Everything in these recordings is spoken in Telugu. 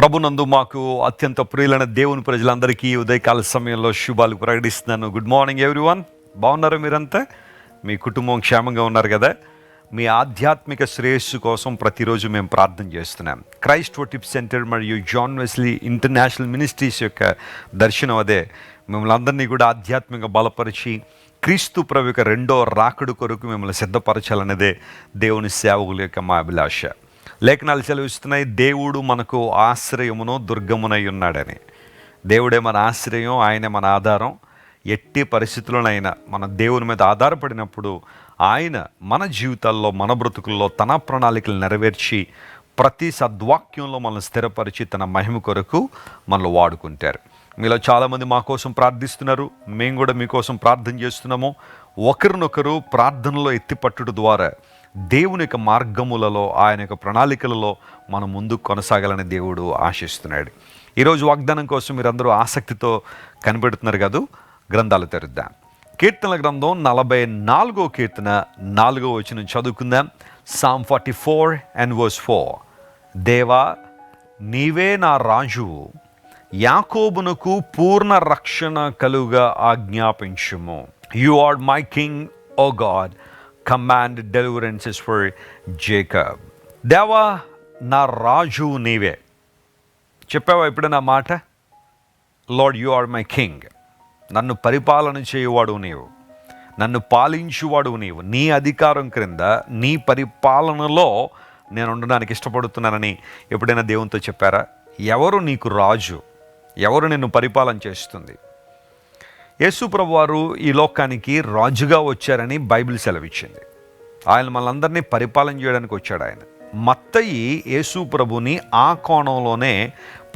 ప్రభునందు మాకు అత్యంత ప్రియులైన దేవుని ప్రజలందరికీ ఉదయకాల సమయంలో శుభాలు ప్రకటిస్తున్నాను. Good morning everyone. బాగున్నారా? మీరంతా మీ కుటుంబం క్షేమంగా ఉన్నారు కదా? మీ ఆధ్యాత్మిక శ్రేయస్సు కోసం ప్రతిరోజు మేము ప్రార్థన చేస్తున్నాం. క్రైస్ట్ వర్షిప్ సెంటర్ మరియు జాన్ వెస్లీ ఇంటర్నేషనల్ మినిస్ట్రీస్ యొక్క దర్శనం అదే. మిమ్మల్ని అందరినీ కూడా ఆధ్యాత్మిక బలపరిచి క్రీస్తు ప్రభు యొక్క రెండో రాకడు కొరకు మిమ్మల్ని సిద్ధపరచాలనేదే దేవుని సేవకుల యొక్క మా అభిలాష. లేఖనాలు సెలవిస్తున్నాయి, దేవుడు మనకు ఆశ్రయమును దుర్గమునై ఉన్నాడని. దేవుడే మన ఆశ్రయం, ఆయనే మన ఆధారం. ఎట్టి పరిస్థితుల్లోనైనా మన దేవుని మీద ఆధారపడినప్పుడు ఆయన మన జీవితాల్లో, మన బ్రతుకుల్లో తన ప్రణాళికలు నెరవేర్చి ప్రతి సద్వాక్యంలో మనల్ని స్థిరపరిచి తన మహిమ కొరకు మనల్ని వాడుకుంటారు. మీలో చాలామంది మా కోసం ప్రార్థిస్తున్నారు, మేము కూడా మీకోసం ప్రార్థన చేస్తున్నాము. ఒకరినొకరు ప్రార్థనలో ఎత్తిపట్టుడు ద్వారా దేవుని యొక్క మార్గములలో, ఆయన యొక్క ప్రణాళికలలో మనం ముందుకు కొనసాగాలని దేవుడు ఆశిస్తున్నాడు. ఈరోజు వాగ్దానం కోసం మీరందరూ ఆసక్తితో కనిపెడుతున్నారు కదా. గ్రంథాలు తెరుద్దాం. కీర్తనల గ్రంథం 44వ కీర్తన 4వ వచనం చదువుకుందాం. Psalm 44 and verse 4. దేవా, నీవే నా రాజువు, యాకోబునకు పూర్ణ రక్షణ కలుగా ఆజ్ఞాపించుము. You are my king, oh God, command deliverances for Jacob. దేవా, నా రాజు నీవే. చెప్పావా ఎప్పుడైనా మాట? Lord, you are my king. నన్ను పరిపాలన చేయువాడు నీవు, నన్ను పాలించువాడు నీవు. నీ అధికారం క్రింద, నీ పరిపాలనలో నేను ఉండడానికి ఇష్టపడుతున్నానని ఎప్పుడైనా దేవునితో చెప్పారా? ఎవరు నీకు రాజు? ఎవరు నిన్ను పరిపాలన చేస్తుంది? యేసు ప్రభు వారు ఈ లోకానికి రాజుగా వచ్చారని బైబిల్ సెలవిచ్చింది. ఆయన మనందరినీ పరిపాలన చేయడానికి వచ్చాడు. ఆయన మత్తయి యేసు ప్రభుని ఆ కోణంలోనే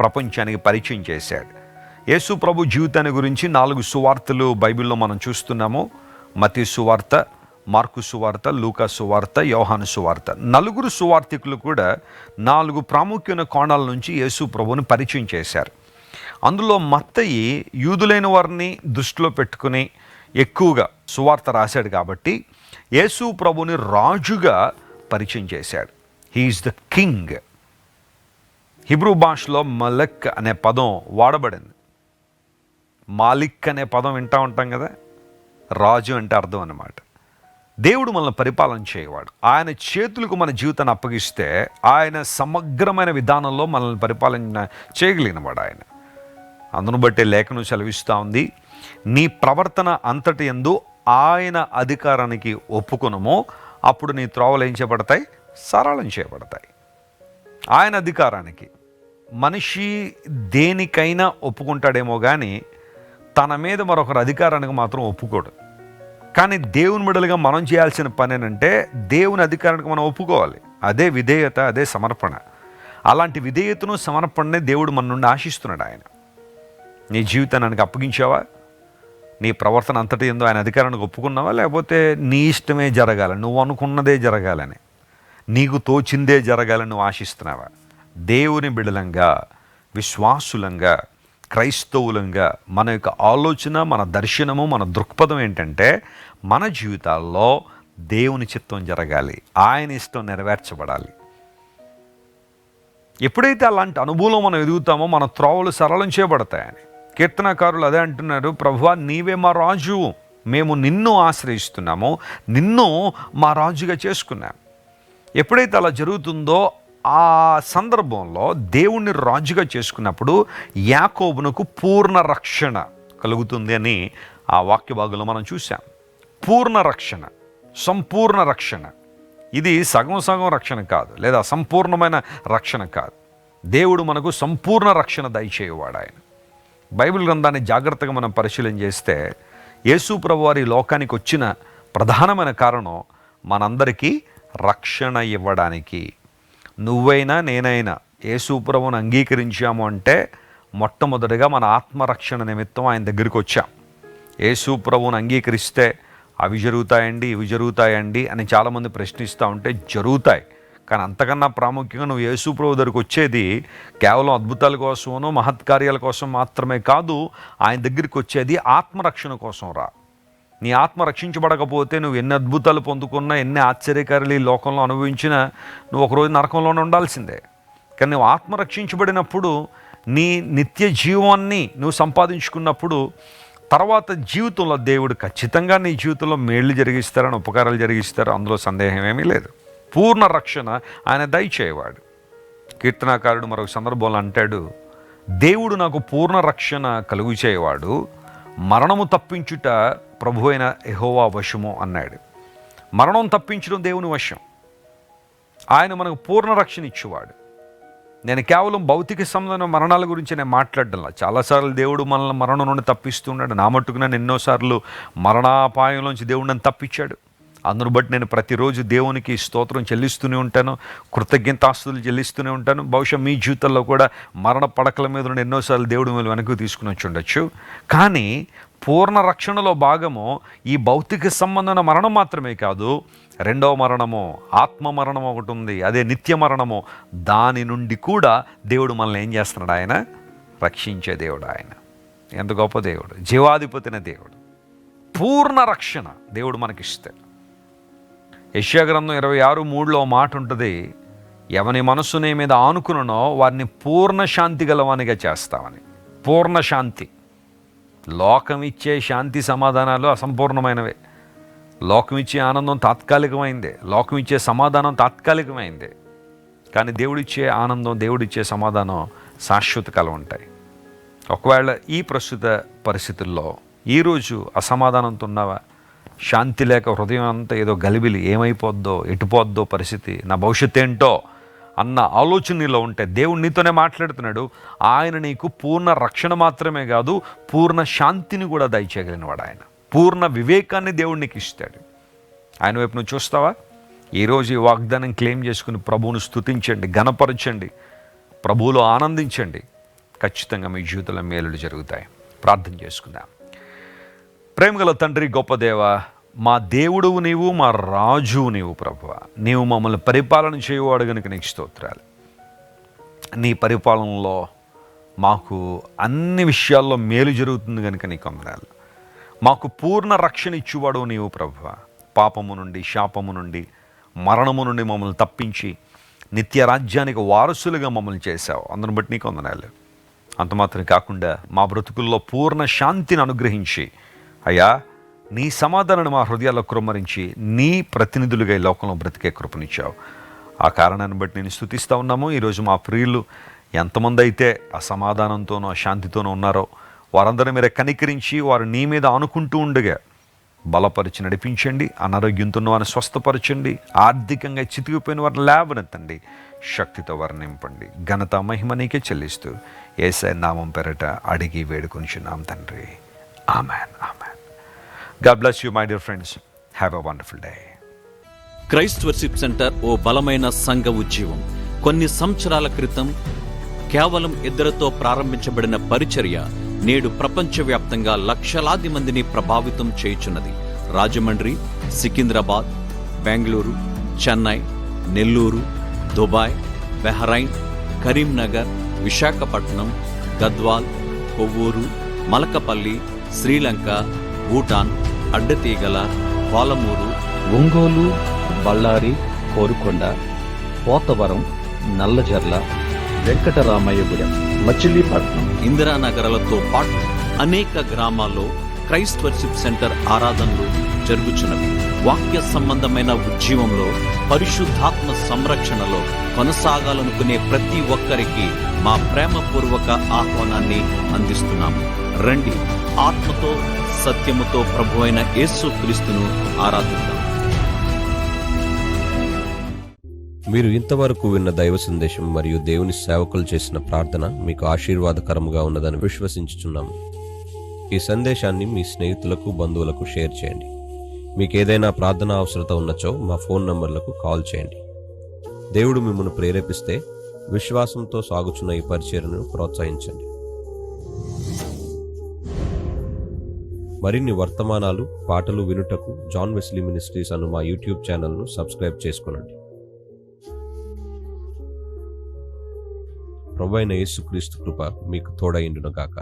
ప్రపంచానికి పరిచయం చేశాడు. యేసు ప్రభు జీవితాన్ని గురించి 4 సువార్తలు బైబిల్లో మనం చూస్తున్నాము. మత్తయి సువార్త, మార్కు సువార్త, లూకా సువార్త, యోహాను సువార్త. 4 సువార్తికులు కూడా 4 ప్రాముఖ్యమైన కోణాల నుంచి యేసు ప్రభుని పరిచయం చేశారు. అందులో మత్తయి యూదులైన వారిని దృష్టిలో పెట్టుకుని ఎక్కువగా సువార్త రాశాడు కాబట్టి యేసు ప్రభుని రాజుగా పరిచయం చేశాడు. He's the king. హిబ్రూ భాషలో మలక్ అనే పదం వాడబడింది. మాలిక్ అనే పదం వింటూ ఉంటాం కదా, రాజు అంటే అర్థం అన్నమాట. దేవుడు మనల్ని పరిపాలన చేయవాడు. ఆయన చేతులకు మన జీవితాన్ని అప్పగిస్తే ఆయన సమగ్రమైన విధానంలో మనల్ని పరిపాలన చేయగలిగినవాడు ఆయన. అందును బట్టే లేఖనం సెలవిస్తూ ఉంది, నీ ప్రవర్తన అంతటి యందు ఆయన అధికారానికి ఒప్పుకొనుమో, అప్పుడు నీ త్రోవలు ఏం చేయబడతాయి? సరళం చేయబడతాయి. ఆయన అధికారానికి మనిషి దేనికైనా ఒప్పుకుంటాడేమో కానీ తన మీద మరొకరు అధికారానికి మాత్రం ఒప్పుకోడు. కానీ దేవుని బిడ్డలుగా మనం చేయాల్సిన పని ఏంటంటే దేవుని అధికారానికి మనం ఒప్పుకోవాలి. అదే విధేయత, అదే సమర్పణ. అలాంటి విధేయతను, సమర్పణనే దేవుడు మన నుండి ఆశిస్తున్నాడు. ఆయన నీ జీవితానికి అప్పగించావా? నీ ప్రవర్తన అంతటి ఏందో ఆయన అధికారానికి ఒప్పుకున్నావా? లేకపోతే నీ ఇష్టమే జరగాలని, నువ్వు అనుకున్నదే జరగాలని, నీకు తోచిందే జరగాలని నువ్వు ఆశిస్తున్నావా? దేవుని బిడ్డలంగా, విశ్వాసులంగా, క్రైస్తవులంగా మన యొక్క ఆలోచన, మన దర్శనము, మన దృక్పథం ఏంటంటే మన జీవితాల్లో దేవుని చిత్తం జరగాలి, ఆయన ఇష్టం నెరవేర్చబడాలి. ఎప్పుడైతే అలాంటి అనుభవం మనం ఎదుగుతామో మన త్రోవలు సరళం చేయబడతాయని కీర్తనకారులు అదే అంటున్నారు. ప్రభువా, నీవే మా రాజు, మేము నిన్ను ఆశ్రయిస్తున్నాము, నిన్ను మా రాజుగా చేసుకున్నాం. ఎప్పుడైతే అలా జరుగుతుందో ఆ సందర్భంలో దేవుణ్ణి రాజుగా చేసుకున్నప్పుడు యాకోబునకు పూర్ణ రక్షణ కలుగుతుంది అని ఆ వాక్య భాగంలో మనం చూసాం. పూర్ణ రక్షణ, సంపూర్ణ రక్షణ. ఇది సగం సగం రక్షణ కాదు, లేదా సంపూర్ణమైన రక్షణ కాదు. దేవుడు మనకు సంపూర్ణ రక్షణ దయచేయవాడు ఆయన. బైబిల్ గ్రంథాన్ని జాగ్రత్తగా మనం పరిశీలన చేస్తే యేసు ప్రభు వారి లోకానికి వచ్చిన ప్రధానమైన కారణం మనందరికీ రక్షణ ఇవ్వడానికి. నువ్వైనా నేనైనా యేసు ప్రభువును అంగీకరించాము అంటే మొట్టమొదటిగా మన ఆత్మరక్షణ నిమిత్తం ఆయన దగ్గరికి వచ్చాం. యేసు ప్రభువును అంగీకరిస్తే అవి జరుగుతాయండి, ఇవి జరుగుతాయండి అని చాలామంది ప్రశ్నిస్తూ ఉంటే జరుగుతాయి. కానీ అంతకన్నా ప్రాముఖ్యంగా నువ్వు యేసు ప్రభు దగ్గరికి వచ్చేది కేవలం అద్భుతాల కోసమో మహత్కార్యాల కోసం మాత్రమే కాదు. ఆయన దగ్గరికి వచ్చేది ఆత్మరక్షణ కోసం రా. నీ ఆత్మ రక్షించబడకపోతే నువ్వు ఎన్ని అద్భుతాలు పొందుకున్నా, ఎన్ని ఆశ్చర్యకారులు ఈ లోకంలో అనుభవించినా నువ్వు ఒకరోజు నరకంలోనే ఉండాల్సిందే. కానీ నువ్వు ఆత్మ రక్షించబడినప్పుడు నీ నిత్య జీవాన్ని నువ్వు సంపాదించుకున్నప్పుడు తర్వాత జీవితంలో దేవుడు ఖచ్చితంగా నీ జీవితంలో మేళ్ళు జరిగిస్తారని, ఉపకారాలు జరిగిస్తారు, అందులో సందేహం ఏమీ లేదు. పూర్ణ రక్షణ ఆయన దయచేవాడు. కీర్తనాకారుడు మరొక సందర్భంలో అంటాడు, దేవుడు నాకు పూర్ణ రక్షణ కలుగు చేయవాడు, మరణము తప్పించుట ప్రభు అయిన యెహోవా వశము అన్నాడు. మరణం తప్పించడం దేవుని వశం. ఆయన మనకు పూర్ణ రక్షణ ఇచ్చేవాడు. నేను కేవలం భౌతిక సంబంధమైన మరణాల గురించి నేను మాట్లాడడంలా. చాలాసార్లు దేవుడు మనల్ని మరణం నుండి తప్పిస్తున్నాడు. నా మట్టుకు నేను ఎన్నోసార్లు మరణాపాయంలోంచి దేవుడు నన్ను తప్పించాడు. అందును బట్టి నేను ప్రతిరోజు దేవునికి స్తోత్రం చెల్లిస్తూనే ఉంటాను, కృతజ్ఞతాస్తుతులు చెల్లిస్తూనే ఉంటాను. బహుశా మీ జీవితంలో కూడా మరణ పడకల మీద నుండి ఎన్నోసార్లు దేవుడు మిమ్మల్ని వెనక్కి తీసుకుని వచ్చి ఉండొచ్చు. కానీ పూర్ణ రక్షణలో భాగము ఈ భౌతిక సంబంధమైన మరణం మాత్రమే కాదు, రెండవ మరణము, ఆత్మ మరణం ఒకటి ఉంది, అదే నిత్య మరణము. దాని నుండి కూడా దేవుడు మనల్ని ఏం చేస్తున్నాడు? ఆయన రక్షించే దేవుడు. ఆయన ఎంత గొప్ప దేవుడు, జీవాధిపతిన దేవుడు. పూర్ణ రక్షణ దేవుడు మనకిస్తాడు. యెషయా గ్రంథం 26:3 మాట ఉంటుంది, ఎవని మనస్సు నీ మీద ఆనుకునో వారిని పూర్ణ శాంతి గలవానిగా చేస్తామని. పూర్ణ శాంతి. లోకం ఇచ్చే శాంతి సమాధానాలు అసంపూర్ణమైనవే. లోకం ఇచ్చే ఆనందం తాత్కాలికమైందే, లోకం ఇచ్చే సమాధానం తాత్కాలికమైందే. కానీ దేవుడిచ్చే ఆనందం, దేవుడిచ్చే సమాధానం శాశ్వత కాలం ఉంటాయి. ఒకవేళ ఈ ప్రస్తుత పరిస్థితుల్లో ఈరోజు అసమాధానంతో ఉన్నావా? శాంతి లేక హృదయం అంతా ఏదో గలిబిలి, ఏమైపోద్దో, ఎటుపోద్దో పరిస్థితి, నా భవిష్యత్తు ఏంటో అన్న ఆలోచన నీలో ఉంటే దేవుడు నీతోనే మాట్లాడుతున్నాడు. ఆయన నీకు పూర్ణ రక్షణ మాత్రమే కాదు, పూర్ణ శాంతిని కూడా దయచేయగలిగినవాడు. ఆయన పూర్ణ వివేకాన్ని దేవుడు నీకు ఇస్తాడు. ఆయన వైపు నువ్వు చూస్తావా? ఈరోజు ఈ వాగ్దానం క్లెయిమ్ చేసుకుని ప్రభువును స్తుతించండి, ఘనపరచండి, ప్రభువులో ఆనందించండి. ఖచ్చితంగా మీ జీవితంలో మేలులు జరుగుతాయి. ప్రార్థన చేసుకుందాం. ప్రేమగల తండ్రి, గొప్ప దేవ, మా దేవుడువు నీవు, మా రాజువు నీవు. ప్రభువా, నీవు మమ్మల్ని పరిపాలన చేయవాడు కనుక నీకు స్తోత్రాలు. నీ పరిపాలనలో మాకు అన్ని విషయాల్లో మేలు జరుగుతుంది కనుక నీకు వందనాలు. మాకు పూర్ణ రక్షణ ఇచ్చేవాడు నీవు ప్రభువా. పాపము నుండి, శాపము నుండి, మరణము నుండి మమ్మల్ని తప్పించి నిత్య రాజ్యానికి వారసులుగా మమ్మల్ని చేశావు. అందరిని బట్టి నీకు వందనాలు. అంత మాత్రం కాకుండా మా బ్రతుకుల్లో పూర్ణ శాంతిని అనుగ్రహించి, అయ్యా, నీ సమాధానాన్ని మా హృదయాల్లో కృమ్మరించి నీ ప్రతినిధులుగా ఈ లోకంలో బ్రతికే కృపనిచ్చావు. ఆ కారణాన్ని బట్టి నేను స్తుతిస్తూ ఉన్నాము. ఈరోజు మా ప్రియులు ఎంతమంది అయితే అసమాధానంతోనో అశాంతితోనో ఉన్నారో వారందరూ మీరే కనికరించి వారు నీ మీద ఆనుకుంటూ ఉండగా బలపరిచి నడిపించండి. అనారోగ్యంతో వారిని స్వస్థపరచండి. ఆర్థికంగా చితికిపోయిన వారిని లేవనెత్తండి. శక్తితో వారిని నింపండి. ఘనత మహిమ నీకే చెల్లిస్తూ యేసయ్య నామం పేరట అడిగి వేడుకొనిచున్నాం తండ్రి. Amen. Amen. God bless you my dear friends. Have a wonderful day. Christ Worship Centre ఓ బలమైన సంఘ ఉద్యమం. కొన్ని సంవత్సరాల క్రితం కేవలం 2తో ప్రారంభించబడిన పరిచర్య నేడు ప్రపంచవ్యాప్తంగా లక్షలాది మందిని ప్రభావితం చేయుచున్నది. రాజమండ్రి, సికింద్రాబాద్, బెంగళూరు, చెన్నై, నెల్లూరు, దుబాయ్, బెహ్రైన్, కరీంనగర్, విశాఖపట్నం, గద్వాల్, కొవ్వూరు, మలకపల్లి, శ్రీలంక, భూటాన్, అడ్డతీగల, పాలమూరు, ఒంగోలు, బళ్ళారి, కోరుకొండ, పోతవరం, నల్లజర్ల, వెంకటరామయ్యగూడెం, మచిలీపట్నం, ఇందిరానగర్లతో పాటు అనేక గ్రామాల్లో క్రైస్ట్ వర్షిప్ సెంటర్ ఆరాధనలు జరుగుచున్నవి. వాక్య సంబంధమైన ఉద్యమంలో, పరిశుద్ధాత్మ సంరక్షణలో కొనసాగాలనుకునే ప్రతి ఒక్కరికి మా ప్రేమపూర్వక ఆహ్వానాన్ని అందిస్తున్నాము. రండి, ఆత్మతో సత్యముతో ప్రభువైన యేసుక్రీస్తును ఆరాధిద్దాం. మీరు ఇంతవరకు విన్న దైవ సందేశం మరియు దేవుని సేవకులు చేసిన ప్రార్థన మీకు ఆశీర్వాదకరముగా ఉన్నదని విశ్వసించుచున్నాము. ఈ సందేశాన్ని మీ స్నేహితులకు, బంధువులకు షేర్ చేయండి. మీకు ఏదైనా ప్రార్థన అవసరత ఉన్నచో మా ఫోన్ నంబర్లకు కాల్ చేయండి. దేవుడు మిమ్మల్ని ప్రేరేపిస్తే విశ్వాసంతో సాగుచున్న ఈ పరిచర్యను ప్రోత్సహించండి. మరిన్ని వర్తమానాలు, పాటలు వినుటకు జాన్ వెస్లీ మినిస్ట్రీస్ అను మా యూట్యూబ్ ఛానల్ను సబ్స్క్రైబ్ చేసుకొనండి. ప్రభువైన యేసుక్రీస్తు కృప మీకు తోడైండును గాక.